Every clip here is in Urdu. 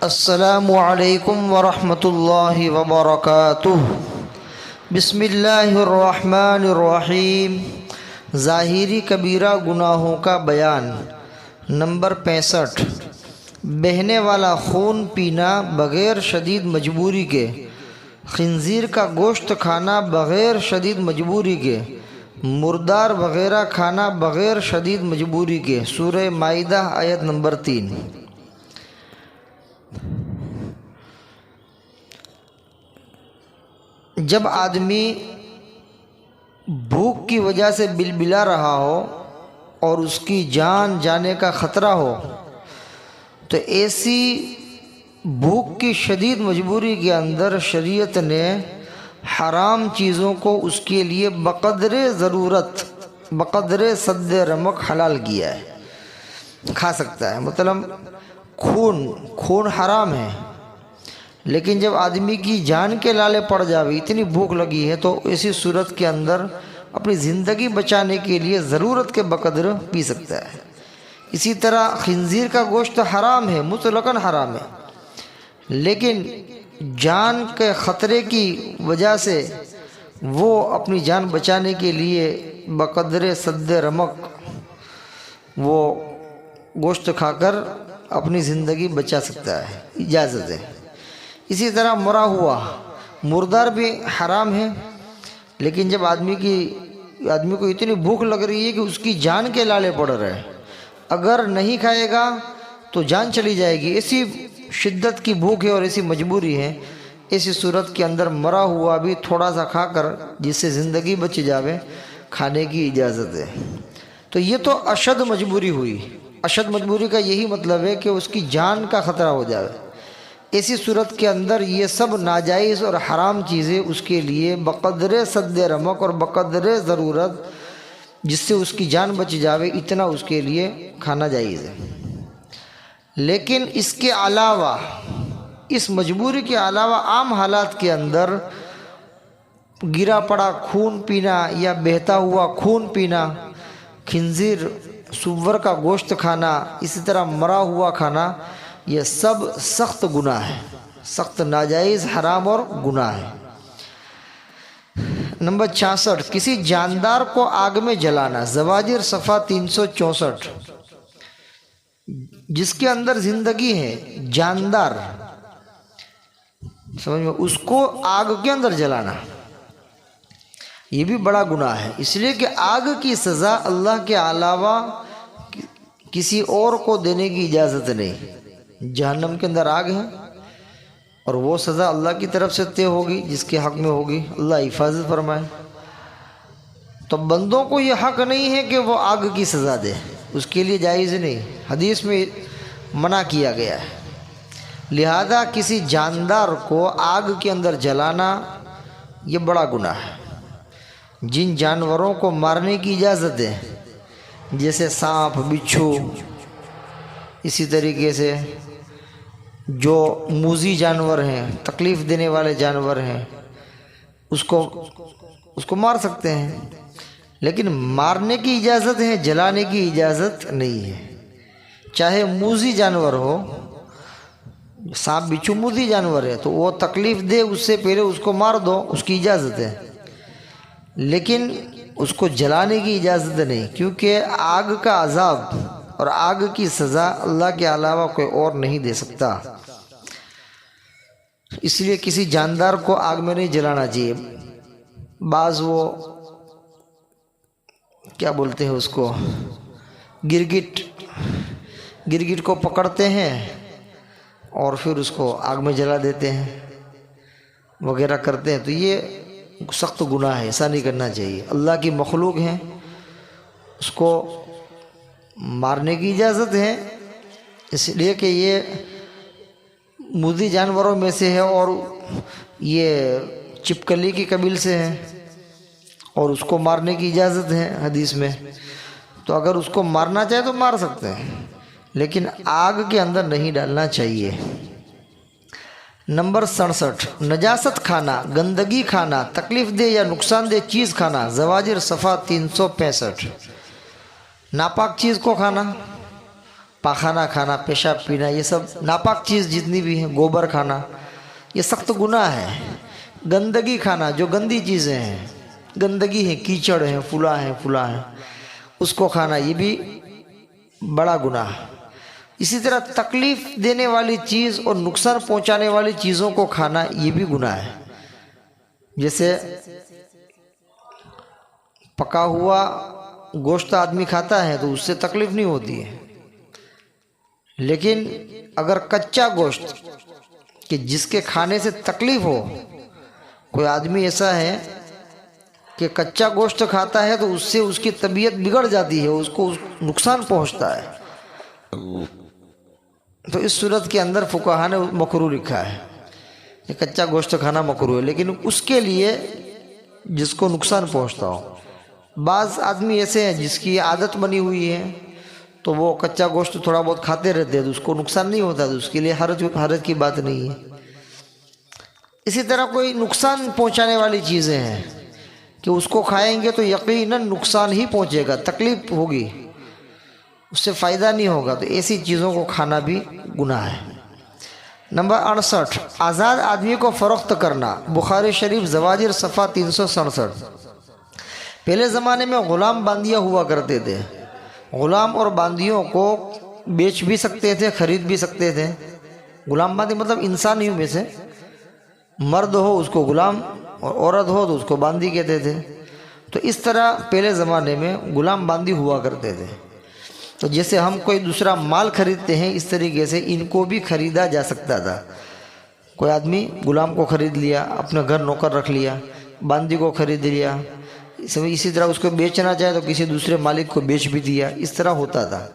السلام علیکم ورحمۃ اللہ وبرکاتہ۔ بسم اللہ الرحمن الرحیم۔ ظاہری کبیرہ گناہوں کا بیان۔ نمبر 65۔ بہنے والا خون پینا بغیر شدید مجبوری کے، خنزیر کا گوشت کھانا بغیر شدید مجبوری کے، مردار وغیرہ کھانا بغیر شدید مجبوری کے۔ سورہ مائدہ آیت نمبر 3۔ جب آدمی بھوک کی وجہ سے بلبلا رہا ہو اور اس کی جان جانے کا خطرہ ہو تو ایسی بھوک کی شدید مجبوری کے اندر شریعت نے حرام چیزوں کو اس کے لیے بقدر ضرورت، بقدر سد رمق حلال کیا ہے۔ کھا سکتا ہے، مطلب خون حرام ہے، لیکن جب آدمی کی جان کے لالے پڑ جاوے، اتنی بھوک لگی ہے، تو اسی صورت کے اندر اپنی زندگی بچانے کے لیے ضرورت کے بقدر پی سکتا ہے۔ اسی طرح خنزیر کا گوشت حرام ہے، مطلقاً حرام ہے، لیکن جان کے خطرے کی وجہ سے وہ اپنی جان بچانے کے لیے بقدر سد رمق وہ گوشت کھا کر اپنی زندگی بچا سکتا ہے، اجازت ہے۔ اسی طرح مرا ہوا مردار بھی حرام ہے، لیکن جب آدمی کو اتنی بھوک لگ رہی ہے کہ اس کی جان کے لالے پڑ رہے ہیں، اگر نہیں کھائے گا تو جان چلی جائے گی، ایسی شدت کی بھوک ہے اور ایسی مجبوری ہے، ایسی صورت کے اندر مرا ہوا بھی تھوڑا سا کھا کر جس سے زندگی بچ جاوے، کھانے کی اجازت ہے۔ تو یہ تو اشد مجبوری ہوئی۔ اشد مجبوری کا یہی مطلب ہے کہ اس کی جان کا خطرہ ہو جاوے۔ ایسی صورت کے اندر یہ سب ناجائز اور حرام چیزیں اس کے لیے بقدر سد رمق اور بقدر ضرورت جس سے اس کی جان بچ جاوے، اتنا اس کے لیے کھانا جائز ہے۔ لیکن اس کے علاوہ، اس مجبوری کے علاوہ عام حالات کے اندر گرا پڑا خون پینا یا بہتا ہوا خون پینا، خنزیر سور کا گوشت کھانا، اسی طرح مرا ہوا کھانا، یہ سب سخت گناہ ہے، سخت ناجائز حرام اور گناہ ہے۔ نمبر 66۔ کسی جاندار کو آگ میں جلانا۔ زواجر صفحہ 364۔ جس کے اندر زندگی ہے، جاندار، سمجھ میں، اس کو آگ کے اندر جلانا یہ بھی بڑا گناہ ہے، اس لیے کہ آگ کی سزا اللہ کے علاوہ کسی اور کو دینے کی اجازت نہیں۔ جہنم کے اندر آگ ہے اور وہ سزا اللہ کی طرف سے طے ہوگی جس کے حق میں ہوگی، اللہ حفاظت فرمائے۔ تو بندوں کو یہ حق نہیں ہے کہ وہ آگ کی سزا دے، اس کے لیے جائز نہیں، حدیث میں منع کیا گیا ہے۔ لہذا کسی جاندار کو آگ کے اندر جلانا یہ بڑا گناہ ہے۔ جن جانوروں کو مارنے کی اجازت ہے، جیسے سانپ، بچھو، اسی طریقے سے جو موذی جانور ہیں، تکلیف دینے والے جانور ہیں، اس کو مار سکتے ہیں، لیکن مارنے کی اجازت ہے، جلانے کی اجازت نہیں ہے۔ چاہے موذی جانور ہو، سانپ بچھو موذی جانور ہے تو وہ تکلیف دے، اس سے پہلے اس کو مار دو، اس کی اجازت ہے، لیکن اس کو جلانے کی اجازت نہیں، کیونکہ آگ کا عذاب اور آگ کی سزا اللہ کے علاوہ کوئی اور نہیں دے سکتا۔ اس لیے کسی جاندار کو آگ میں نہیں جلانا چاہیے۔ بعض وہ کیا بولتے ہیں اس کو، گرگٹ کو پکڑتے ہیں اور پھر اس کو آگ میں جلا دیتے ہیں وغیرہ کرتے ہیں، تو یہ سخت گناہ ہے، ایسا نہیں کرنا چاہیے۔ اللہ کی مخلوق ہیں، اس کو مارنے کی اجازت ہے، اس لیے کہ یہ موذی جانوروں میں سے ہے اور یہ چپکلی کی قبیل سے ہے اور اس کو مارنے کی اجازت ہے حدیث میں، تو اگر اس کو مارنا چاہے تو مار سکتے ہیں، لیکن آگ کے اندر نہیں ڈالنا چاہیے۔ نمبر 67۔ نجاست کھانا، گندگی کھانا، تکلیف دہ یا نقصان دہ چیز کھانا۔ زواجر صفحہ 365۔ ناپاک چیز کو کھانا، پاخانہ کھانا، پیشاب پینا، یہ سب ناپاک چیز جتنی بھی ہیں، گوبر کھانا، یہ سخت گناہ ہے۔ گندگی کھانا، جو گندی چیزیں ہیں، گندگی ہے، کیچڑ ہیں، فلاں ہیں، اس کو کھانا، یہ بھی بڑا گناہ۔ اسی طرح تکلیف دینے والی چیز اور نقصان پہنچانے والی چیزوں کو کھانا، یہ بھی گناہ ہے۔ جیسے پکا ہوا گوشت آدمی کھاتا ہے تو اس سے تکلیف نہیں ہوتی ہے، لیکن اگر کچا گوشت کہ جس کے کھانے سے تکلیف ہو، کوئی آدمی ایسا ہے کہ کچا گوشت کھاتا ہے تو اس سے اس کی طبیعت بگڑ جاتی ہے، اس کو نقصان پہنچتا ہے، تو اس صورت کے اندر فقہا نے مکروہ لکھا ہے کہ کچا گوشت کھانا مکروہ ہے، لیکن اس کے لیے جس کو نقصان پہنچتا ہو۔ بعض آدمی ایسے ہیں جس کی عادت بنی ہوئی ہے تو وہ کچا گوشت تھوڑا بہت کھاتے رہتے ہیں تو اس کو نقصان نہیں ہوتا، تو اس کے لیے حرج کی بات نہیں ہے۔ اسی طرح کوئی نقصان پہنچانے والی چیزیں ہیں کہ اس کو کھائیں گے تو یقیناً نقصان ہی پہنچے گا، تکلیف ہوگی، اس سے فائدہ نہیں ہوگا، تو ایسی چیزوں کو کھانا بھی گناہ ہے۔ نمبر 68، آزاد آدمی کو فروخت کرنا۔ بخاری شریف زواجر صفحہ 367۔ پہلے زمانے میں غلام باندیاں ہوا کرتے تھے، غلام اور باندیوں کو بیچ بھی سکتے تھے، خرید بھی سکتے تھے۔ غلام باندی مطلب انسانیوں میں سے، مرد ہو اس کو غلام اور عورت ہو تو اس کو باندی کہتے تھے۔ تو اس طرح پہلے زمانے میں غلام باندی ہوا کرتے تھے۔ تو جیسے ہم کوئی دوسرا مال خریدتے ہیں، اس طریقے سے ان کو بھی خریدا جا سکتا تھا۔ کوئی آدمی غلام کو خرید لیا، اپنے گھر نوکر رکھ لیا، باندی کو خرید لیا، اسی طرح اس کو بیچنا چاہے تو کسی دوسرے مالک کو بیچ بھی دیا، اس طرح ہوتا تھا۔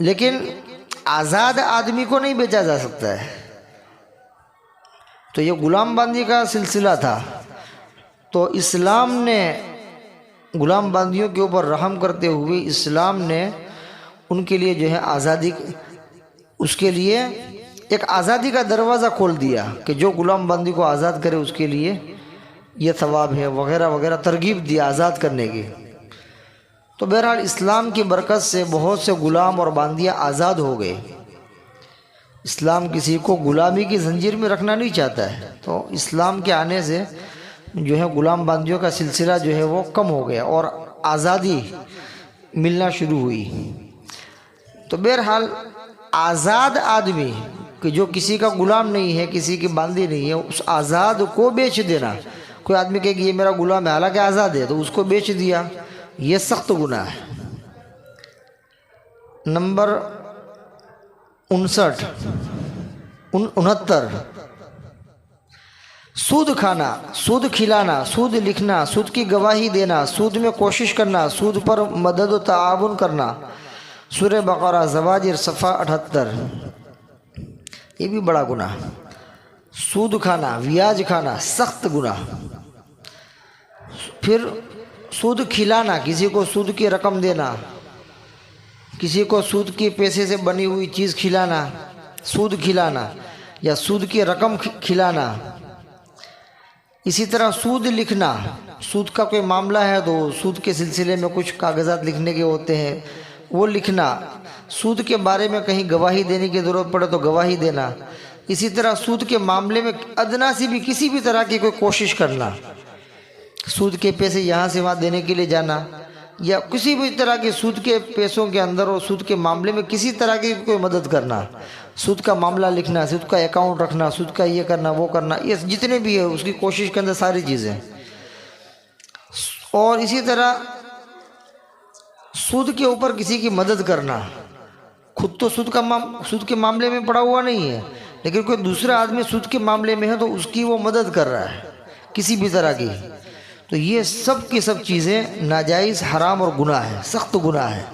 لیکن آزاد آدمی کو نہیں بیچا جا سکتا ہے، تو یہ غلام باندی کا سلسلہ تھا۔ تو اسلام نے غلام باندیوں کے اوپر رحم کرتے ہوئے اسلام نے ان کے لیے جو ہے آزادی، اس کے لیے ایک آزادی کا دروازہ کھول دیا کہ جو غلام باندی کو آزاد کرے اس کے لیے یہ ثواب ہے وغیرہ وغیرہ، ترغیب دیا آزاد کرنے کی۔ تو بہرحال اسلام کی برکت سے بہت سے غلام اور باندیاں آزاد ہو گئے۔ اسلام کسی کو غلامی کی زنجیر میں رکھنا نہیں چاہتا ہے، تو اسلام کے آنے سے جو ہے غلام باندیوں کا سلسلہ جو ہے وہ کم ہو گیا اور آزادی ملنا شروع ہوئی۔ تو بہرحال آزاد آدمی کہ جو کسی کا غلام نہیں ہے، کسی کی باندی نہیں ہے، اس آزاد کو بیچ دینا، کوئی آدمی کہے کہ یہ میرا غلام ہے حالانکہ آزاد ہے تو اس کو بیچ دیا، یہ سخت گناہ ہے۔ نمبر 69 سود کھانا، سود کھلانا، سود لکھنا، سود کی گواہی دینا، سود میں کوشش کرنا، سود پر مدد و تعاون کرنا۔ سورہ بقرہ زواجر صفحہ 78۔ یہ بھی بڑا گناہ، سود کھانا، بیاج کھانا، سخت گناہ۔ پھر سود کھلانا، کسی کو سود کی رقم دینا، کسی کو سود کی پیسے سے بنی ہوئی چیز کھلانا، سود کھلانا یا سود کی رقم کھلانا۔ اسی طرح سود لکھنا، سود کا کوئی معاملہ ہے تو سود کے سلسلے میں کچھ کاغذات لکھنے کے ہوتے ہیں، وہ لکھنا۔ سود کے بارے میں کہیں گواہی دینے کی ضرورت پڑے تو گواہی دینا۔ اسی طرح سود کے معاملے میں ادنا سی بھی کسی بھی طرح کی کوئی کوشش کرنا، سود کے پیسے یہاں سے وہاں دینے کے لیے جانا، یا کسی بھی طرح کے سود کے پیسوں کے اندر اور سود کے معاملے میں کسی طرح کی کوئی مدد کرنا، سود کا معاملہ لکھنا، سود کا اکاؤنٹ رکھنا، سود کا یہ کرنا وہ کرنا، یہ جتنے بھی ہے اس کی کوشش کے اندر ساری چیزیں۔ اور اسی طرح سود کے اوپر کسی کی مدد کرنا، خود تو سود کے معاملے میں پڑا ہوا نہیں ہے، لیکن کوئی دوسرا آدمی سود کے معاملے میں ہے تو اس کی وہ مدد کر رہا ہے کسی بھی طرح کی، تو یہ سب کی سب چیزیں ناجائز، حرام اور گناہ ہے، سخت گناہ ہے،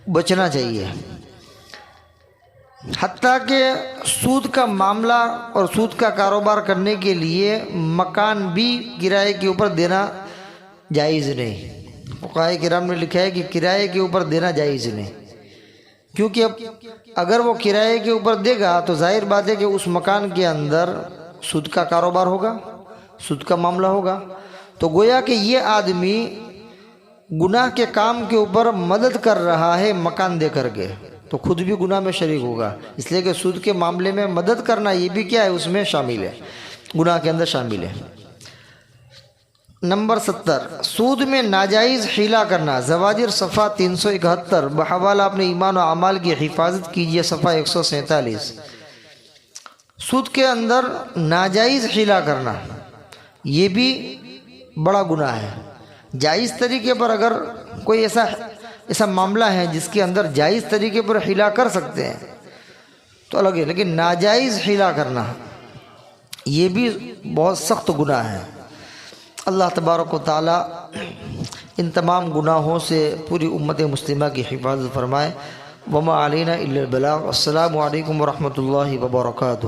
بچنا چاہیے۔ حتیٰ کہ سود کا معاملہ اور سود کا کاروبار کرنے کے لیے مکان بھی کرائے کے اوپر دینا جائز نہیں۔ فقہاء کرام نے لکھا ہے کہ کرائے کے اوپر دینا جائز نہیں، کیونکہ اگر وہ کرائے کے اوپر دے گا تو ظاہر بات ہے کہ اس مکان کے اندر سود کا کاروبار ہوگا، سود کا معاملہ ہوگا، تو گویا کہ یہ آدمی گناہ کے کام کے اوپر مدد کر رہا ہے مکان دے کر کے تو خود بھی گناہ میں شریک ہوگا، اس لیے کہ سود کے معاملے میں مدد کرنا یہ بھی کیا ہے، اس میں شامل ہے، گناہ کے اندر شامل ہے۔ نمبر 70، سود میں ناجائز حیلہ کرنا۔ زواجر صفحہ 371، بحوالہ اپنے ایمان و اعمال کی حفاظت کیجیے، صفحہ 147۔ سود کے اندر ناجائز حیلہ کرنا یہ بھی بڑا گناہ ہے۔ جائز طریقے پر اگر کوئی ایسا معاملہ ہے جس کے اندر جائز طریقے پر حیلہ کر سکتے ہیں تو الگ ہے، لیکن ناجائز حیلہ کرنا یہ بھی بہت سخت گناہ ہے۔ اللہ تبارک و تعالی ان تمام گناہوں سے پوری امت مسلمہ کی حفاظت فرمائے۔ وما علینا الا البلاغ۔ السلام علیکم ورحمۃ اللہ وبرکاتہ۔